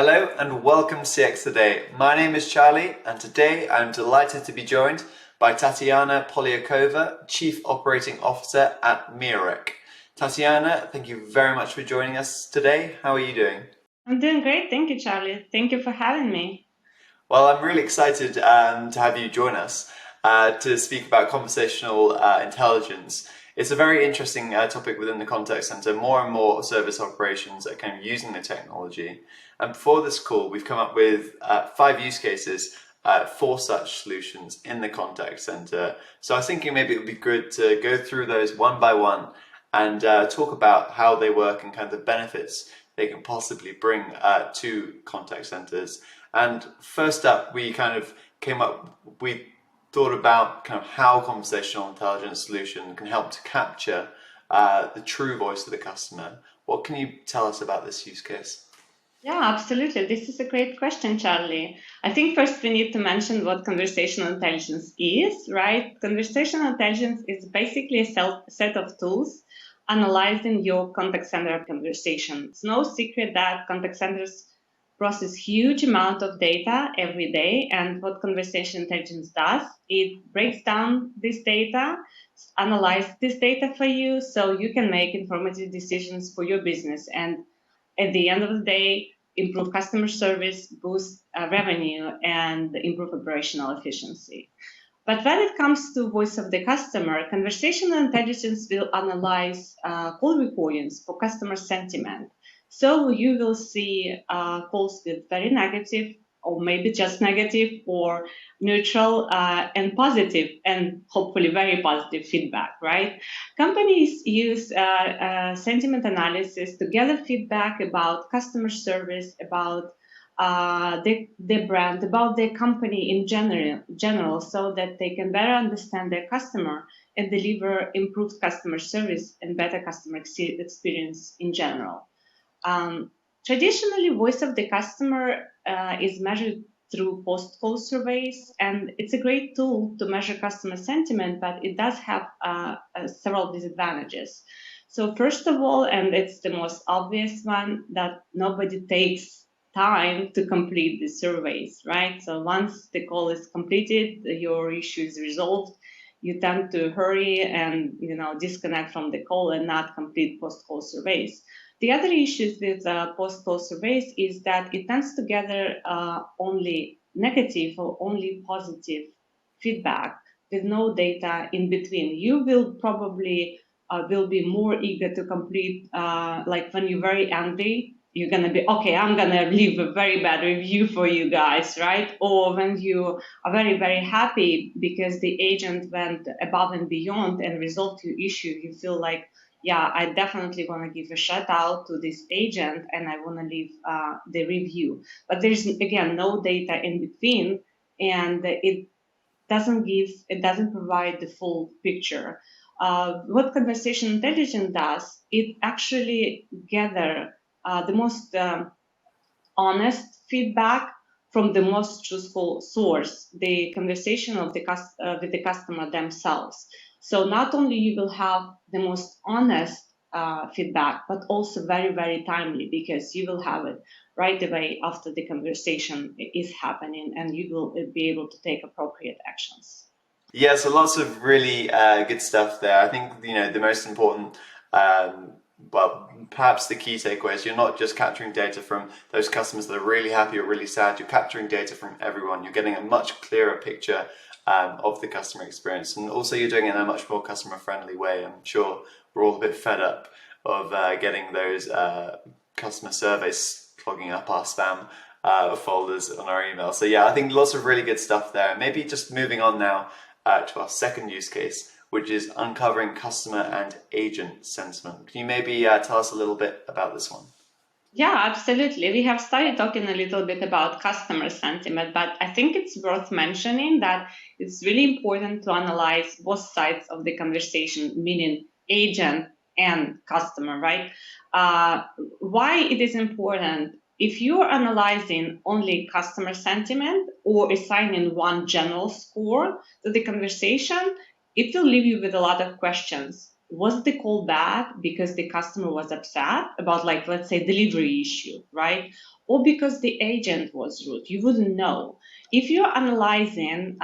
Hello and welcome to CX Today. My name is Charlie and today I'm delighted to be joined by Tatiana Poliakova, Chief Operating Officer at MiaRec. Tatiana, thank you very much for joining us today. How are you doing? I'm doing great. Thank you, Charlie. Thank you for having me. Well, I'm really excited to have you join us to speak about conversational intelligence. It's a very interesting topic within the contact center. More and more service operations are kind of using the technology. And before this call, we've come up with 5 use cases for such solutions in the contact center. So I was thinking maybe it would be good to go through those one by one and talk about how they work and kind of the benefits they can possibly bring to contact centers. And first up, we thought about kind of how conversational intelligence solution can help to capture the true voice of the customer. What can you tell us about this use case? Yeah, absolutely. This is a great question, Charlie. I think first we need to mention what conversational intelligence is, right? Conversational intelligence is basically a set of tools analyzing your contact center conversation. It's no secret that contact centers process huge amount of data every day, and what conversational intelligence does, it breaks down this data, analyze this data for you so you can make informative decisions for your business, and at the end of the day, improve customer service, boost revenue, and improve operational efficiency. But when it comes to voice of the customer, conversational intelligence will analyze call recordings for customer sentiment. So you will see calls with very negative, or maybe just negative, or neutral and positive, and hopefully very positive feedback, right? Companies use sentiment analysis to gather feedback about customer service, about their brand, about their company in general, so that they can better understand their customer and deliver improved customer service and better customer experience in general. Traditionally, voice of the customer is measured through post-call surveys, and it's a great tool to measure customer sentiment, but it does have several disadvantages. So first of all, and it's the most obvious one, that nobody takes time to complete the surveys, right? So once the call is completed, your issue is resolved, you tend to hurry and disconnect from the call and not complete post-call surveys. The other issues with post-call surveys is that it tends to gather only negative or only positive feedback with no data in between. You will probably will be more eager to complete, like when you're very angry, you're going to be, okay, I'm going to leave a very bad review for you guys, right? Or when you are very, very happy because the agent went above and beyond and resolved your issue, you feel like, yeah, I definitely want to give a shout out to this agent and I want to leave the review. But there's, again, no data in between, and it doesn't provide the full picture. What conversational intelligence does, it actually gather the most honest feedback from the most truthful source, the conversation of with the customer themselves. So not only you will have the most honest feedback, but also very, very timely, because you will have it right away after the conversation is happening, and you will be able to take appropriate actions. Yeah, so lots of really good stuff there. I think the most important, well, perhaps the key takeaway is you're not just capturing data from those customers that are really happy or really sad. You're capturing data from everyone. You're getting a much clearer picture of the customer experience, and also you're doing it in a much more customer-friendly way. I'm sure we're all a bit fed up of getting those customer surveys clogging up our spam folders on our email. So yeah, I think lots of really good stuff there. Maybe just moving on now to our second use case, which is uncovering customer and agent sentiment. Can you maybe tell us a little bit about this one? Yeah, absolutely. We have started talking a little bit about customer sentiment, but I think it's worth mentioning that it's really important to analyze both sides of the conversation, meaning agent and customer, right? Why it is important? If you are analyzing only customer sentiment or assigning one general score to the conversation, it will leave you with a lot of questions. Was the call bad because the customer was upset about, like, let's say, delivery issue, right? Or because the agent was rude? You wouldn't know. If you're analyzing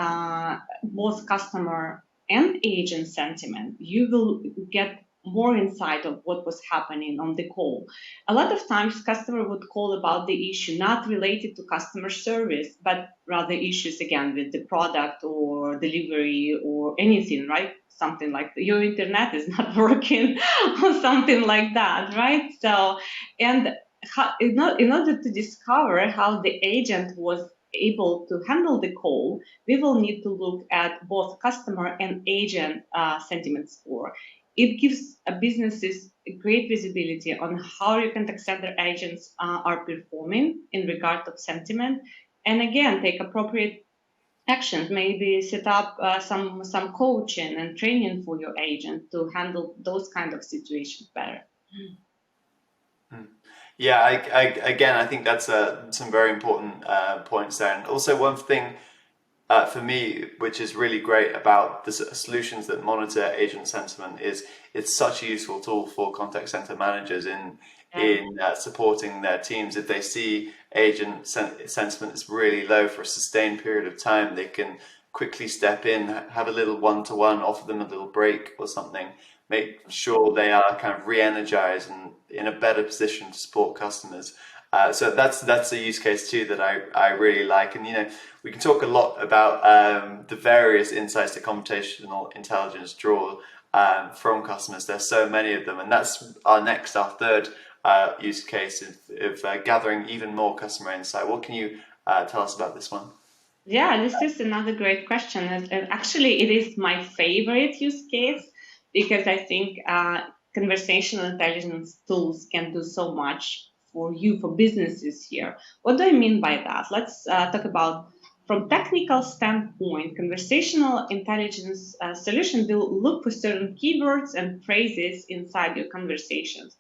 both customer and agent sentiment, you will get more insight of what was happening on the call. A lot of times customer would call about the issue not related to customer service, but rather issues again with the product or delivery or anything, right? Something like your internet is not working or something like that, right? So, and in order to discover how the agent was able to handle the call, we will need to look at both customer and agent sentiment score. It gives businesses great visibility on how your contact center agents are performing in regard of sentiment, and again, take appropriate actions. Maybe set up some coaching and training for your agent to handle those kind of situations better. Yeah, again, I think that's some very important points there. And also one thing for me, which is really great about the solutions that monitor agent sentiment, is it's such a useful tool for contact center managers in supporting their teams. If they see agent sentiment is really low for a sustained period of time, they can quickly step in, have a little one-to-one, offer them a little break or something, make sure they are kind of re-energized and in a better position to support customers. So that's a use case too that I really like. And we can talk a lot about the various insights that computational intelligence draw from customers. There's so many of them, and that's our third use case of gathering even more customer insight. What can you tell us about this one? Yeah, this is another great question. And actually, it is my favorite use case because I think conversational intelligence tools can do so much for you, for businesses here. What do I mean by that? Let's talk about, from technical standpoint, conversational intelligence solution will look for certain keywords and phrases inside your conversations.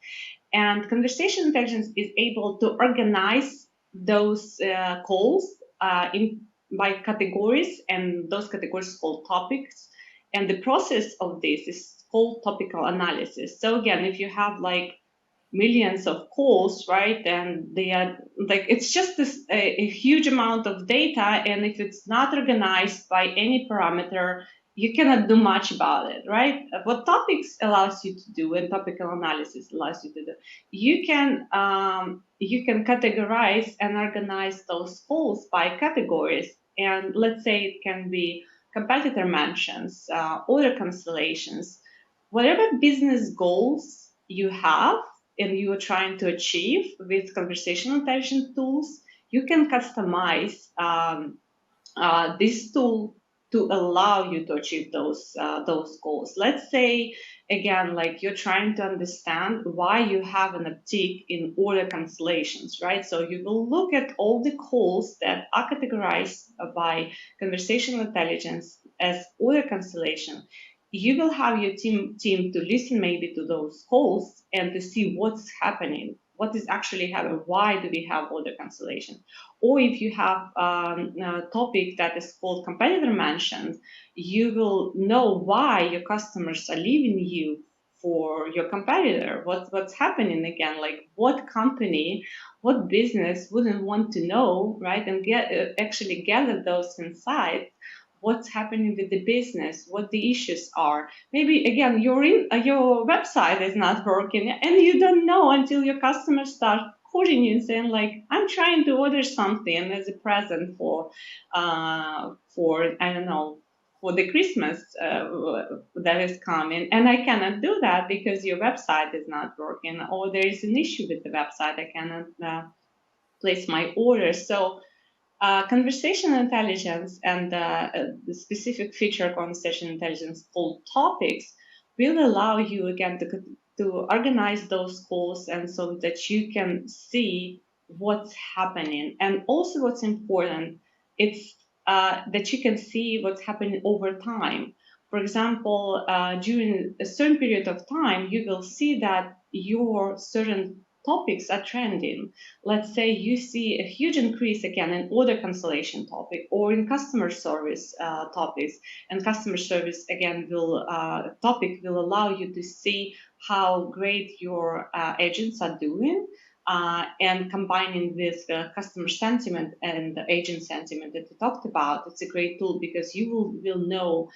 And conversational intelligence is able to organize those calls by categories, and those categories called topics. And the process of this is called topical analysis. So again, if you have like millions of calls, right, and they are like, it's just a huge amount of data, and if it's not organized by any parameter, you cannot do much about it, right? What topics allows you to do, and topical analysis allows you to do, you can categorize and organize those calls by categories. And let's say it can be competitor mentions, order cancellations, whatever business goals you have and you are trying to achieve with conversational intelligence tools, you can customize this tool to allow you to achieve those goals. Let's say, again, like you're trying to understand why you have an uptick in order cancellations, right? So you will look at all the calls that are categorized by conversational intelligence as order cancellation. You will have your team to listen maybe to those calls and to see what's happening, what is actually happening, why do we have order cancellation. Or if you have a topic that is called competitor mentions, you will know why your customers are leaving you for your competitor. What's happening again? Like what company, what business wouldn't want to know, right? And actually gather those insights. What's happening with the business, what the issues are. Maybe again, your website is not working, and you don't know until your customers start calling you and saying like, I'm trying to order something as a present for I don't know, for the Christmas that is coming, and I cannot do that because your website is not working, or there is an issue with the website. I cannot place my order. So conversational intelligence and the specific feature of conversational intelligence called topics will allow you again to organize those calls, and so that you can see what's happening. And also what's important, it's that you can see what's happening over time. For example, during a certain period of time, you will see that your certain topics are trending. Let's say you see a huge increase again in order cancellation topic or in customer service topics, and customer service again will topic will allow you to see how great your agents are doing. And combining with customer sentiment and the agent sentiment that we talked about, it's a great tool because you will know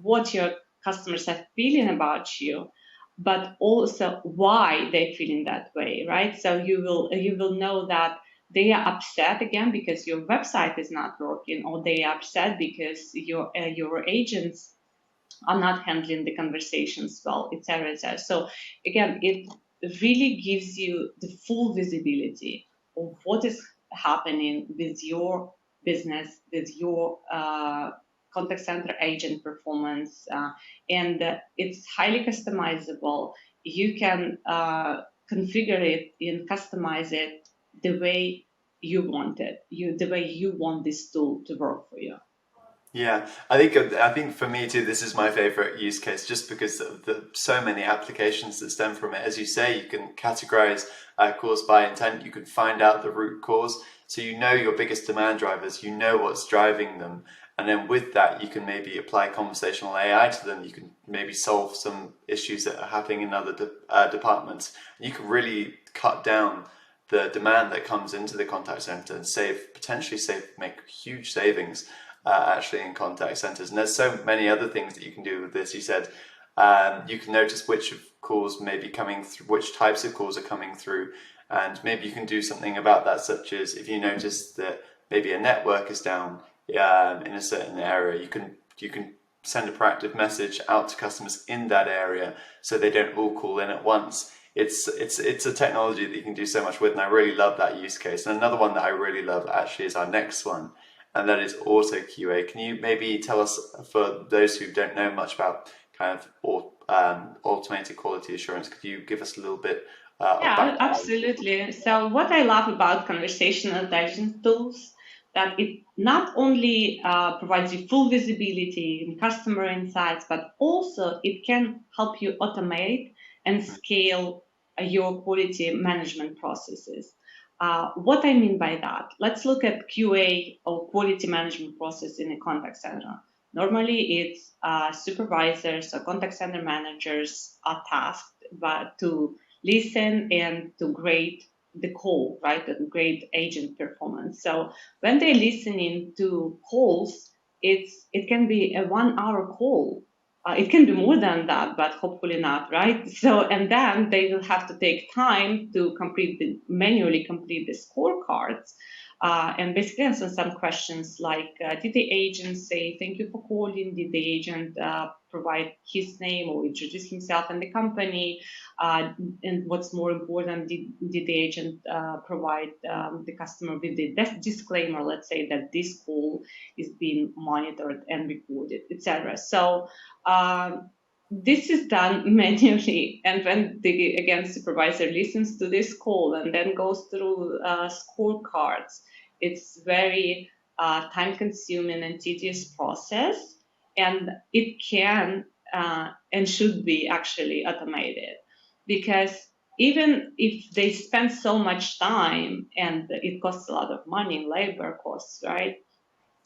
what your customers are feeling about you, but also why they're feeling that way, right? So you will know that they are upset again because your website is not working, or they are upset because your agents are not handling the conversations well, etc., etc. So again, it really gives you the full visibility of what is happening with your business, with your contact center agent performance, and it's highly customizable. You can configure it and customize it the way you want it, the way you want this tool to work for you. Yeah, I think for me too, this is my favorite use case, just because of the so many applications that stem from it. As you say, you can categorize cause by intent. You can find out the root cause, so you know your biggest demand drivers. You know what's driving them, and then with that, you can maybe apply conversational AI to them. You can maybe solve some issues that are happening in other departments. You can really cut down the demand that comes into the contact center and make huge savings actually in contact centers. And there's so many other things that you can do with this. You said you can notice which calls may be coming through, which types of calls are coming through, and maybe you can do something about that, such as if you notice that maybe a network is down in a certain area, you can send a proactive message out to customers in that area so they don't all call in at once. It's a technology that you can do so much with, and I really love that use case. And another one that I really love actually is our next one, and that is auto QA. Can you maybe tell us, for those who don't know much about kind of automated quality assurance, could you give us a little bit of background? Absolutely. So what I love about conversational intelligence tools, that it not only provides you full visibility in customer insights, but also it can help you automate and scale your quality management processes. What I mean by that, let's look at QA or quality management process in a contact center. Normally, it's supervisors or contact center managers are tasked to listen and to grade the call, right, and grade agent performance. So when they're listening to calls, it can be a 1 hour call. It can be more than that, but hopefully not, right? So, and then they will have to take time to manually complete the scorecards. And basically answer some questions like, did the agent say thank you for calling? Did the agent provide his name or introduce himself and the company? And what's more important, did the agent provide the customer with the disclaimer, let's say, that this call is being monitored and recorded, etc. So this is done manually, and when the supervisor listens to this call and then goes through scorecards, it's very time-consuming and tedious process, and it can and should be actually automated, because even if they spend so much time and it costs a lot of money in labor costs, right?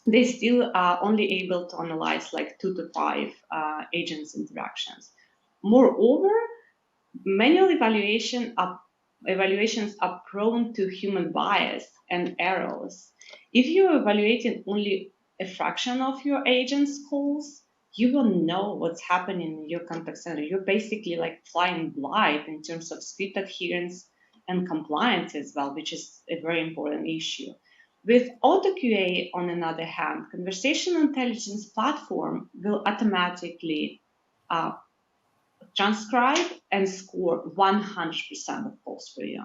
They still are only able to analyze like 2 to 5 agents interactions. Moreover, manual evaluations are prone to human bias and errors. If you're evaluating only a fraction of your agents' calls, you will know what's happening in your contact center. You're basically like flying blind in terms of script adherence and compliance as well, which is a very important issue. With AutoQA, on another hand, conversational intelligence platform will automatically transcribe and score 100% of calls for you.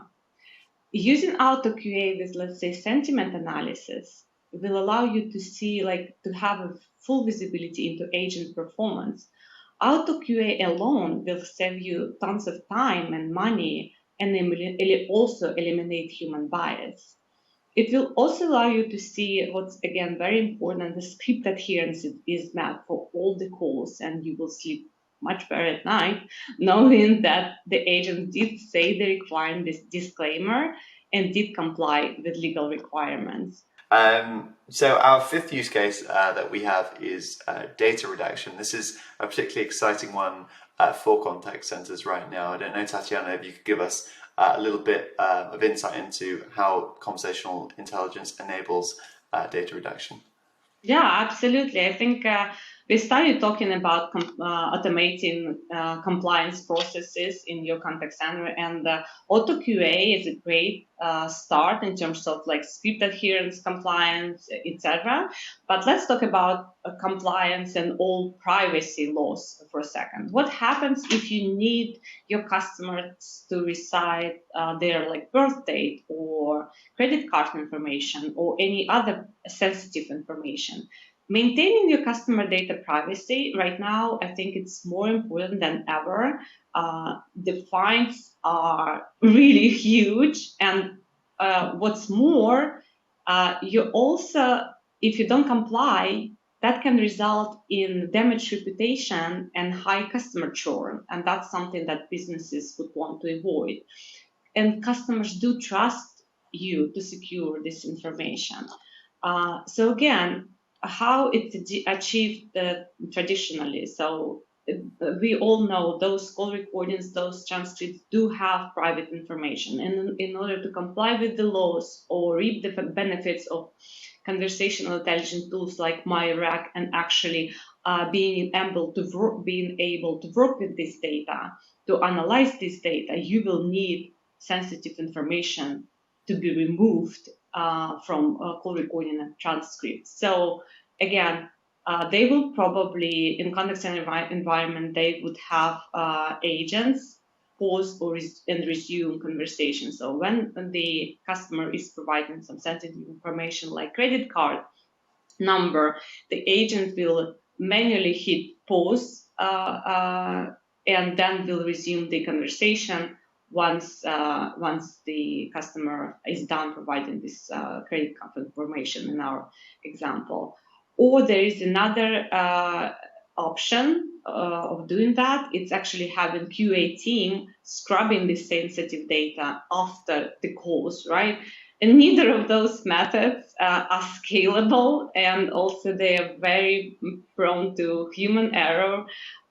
Using AutoQA with, let's say, sentiment analysis will allow you to see, like, to have a full visibility into agent performance. AutoQA alone will save you tons of time and money, and also eliminate human bias. It will also allow you to see what's, again, very important, the script adherence is met for all the calls, and you will sleep much better at night, knowing that the agent did say the required this disclaimer and did comply with legal requirements. So our fifth use case that we have is data redaction. This is a particularly exciting one for contact centers right now. I don't know, Tatiana, if you could give us a little bit of insight into how conversational intelligence enables data redaction. Yeah, absolutely. I think we started talking about automating compliance processes in your contact center, and auto QA is a great start in terms of like script adherence, compliance, etc. But let's talk about compliance and all privacy laws for a second. What happens if you need your customers to recite their like birth date or credit card information or any other sensitive information? Maintaining your customer data privacy right now, I think it's more important than ever. The fines are really huge, and what's more, you also, if you don't comply, that can result in damaged reputation and high customer churn, and that's something that businesses would want to avoid. And customers do trust you to secure this information. So again, how it's achieved traditionally. So we all know those call recordings, those transcripts do have private information. And in order to comply with the laws or reap the benefits of conversational intelligence tools like MiaRec and actually being able to work with this data, to analyze this data, you will need sensitive information to be removed from call recording and transcripts. So again, they will probably, in contact center environment, they would have agents pause and resume conversation. So when the customer is providing some sensitive information like credit card number, the agent will manually hit pause and then will resume the conversation once the customer is done providing this credit card information in our example. Or there is another option of doing that. It's actually having QA team scrubbing the sensitive data after the calls, right? And neither of those methods are scalable, and also they are very prone to human error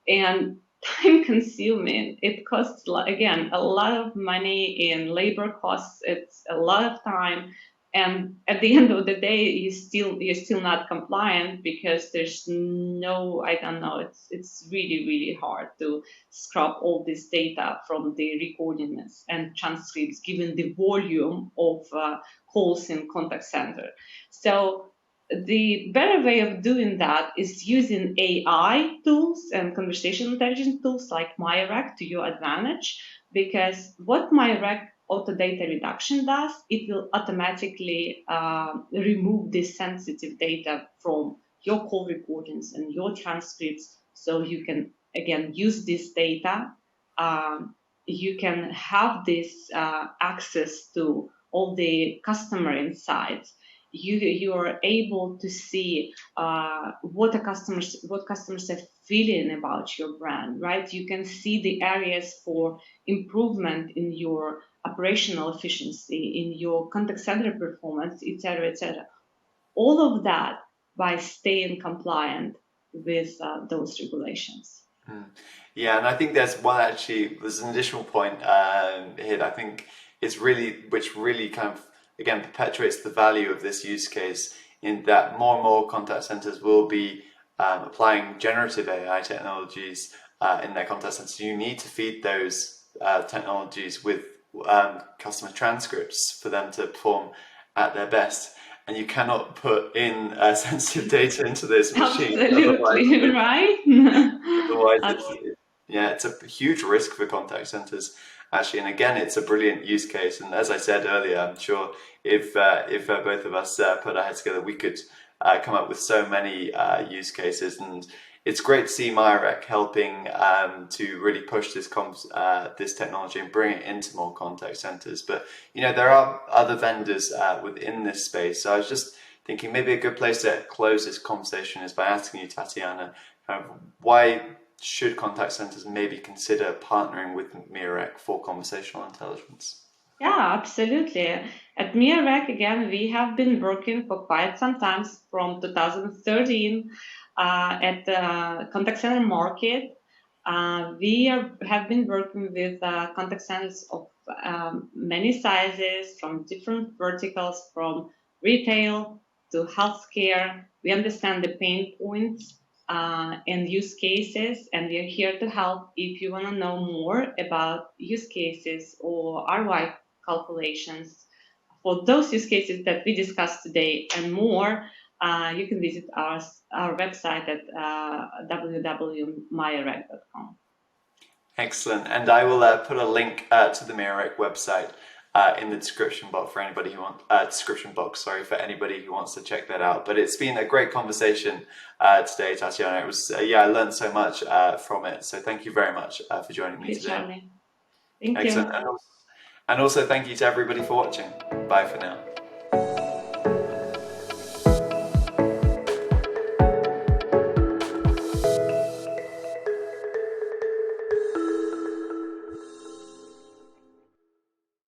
and time consuming. It costs, again, a lot of money in labor costs. It's a lot of time. And at the end of the day, you're still not compliant because there's no, I don't know, it's really, really hard to scrub all this data from the recordings and transcripts given the volume of calls in contact center. So the better way of doing that is using AI tools and conversational intelligence tools like MiaRec to your advantage, because what MiaRec auto data reduction does, it will automatically remove this sensitive data from your call recordings and your transcripts, so you can again use this data. You can have this access to all the customer insights. You are able to see what customers are feeling about your brand, right? You can see the areas for improvement in your operational efficiency, in your contact center performance, etc., etc. All of that by staying compliant with those regulations. Yeah, and I think there's an additional point here that I think which really kind of, again, perpetuates the value of this use case, in that more and more contact centers will be applying generative AI technologies in their contact centers. You need to feed those technologies with customer transcripts for them to perform at their best. And you cannot put in sensitive data into this machine. Absolutely, right? It's a huge risk for contact centers, actually. And again, it's a brilliant use case. And as I said earlier, I'm sure if both of us put our heads together, we could come up with so many use cases. And it's great to see MiaRec helping to really push this technology and bring it into more contact centers. But there are other vendors within this space. So I was just thinking maybe a good place to close this conversation is by asking you, Tatiana, why should contact centers maybe consider partnering with MiaRec for conversational intelligence? Yeah, absolutely. At MiaRec, again, we have been working for quite some time, from 2013, at the contact center market. Have been working with contact centers of many sizes, from different verticals, from retail to healthcare. We understand the pain points and use cases, and we are here to help. If you want to know more about use cases or ROI calculations for those use cases that we discussed today and more, you can visit our website at www.miarec.com. Excellent. And I will put a link to the MiaRec website in the description box for anybody who wants for anybody who wants to check that out. But it's been a great conversation today, Tatiana. It was I learned so much from it. So thank you very much for joining me today. Charlie. Thank Excellent. you. And also thank you to everybody for watching. Bye for now.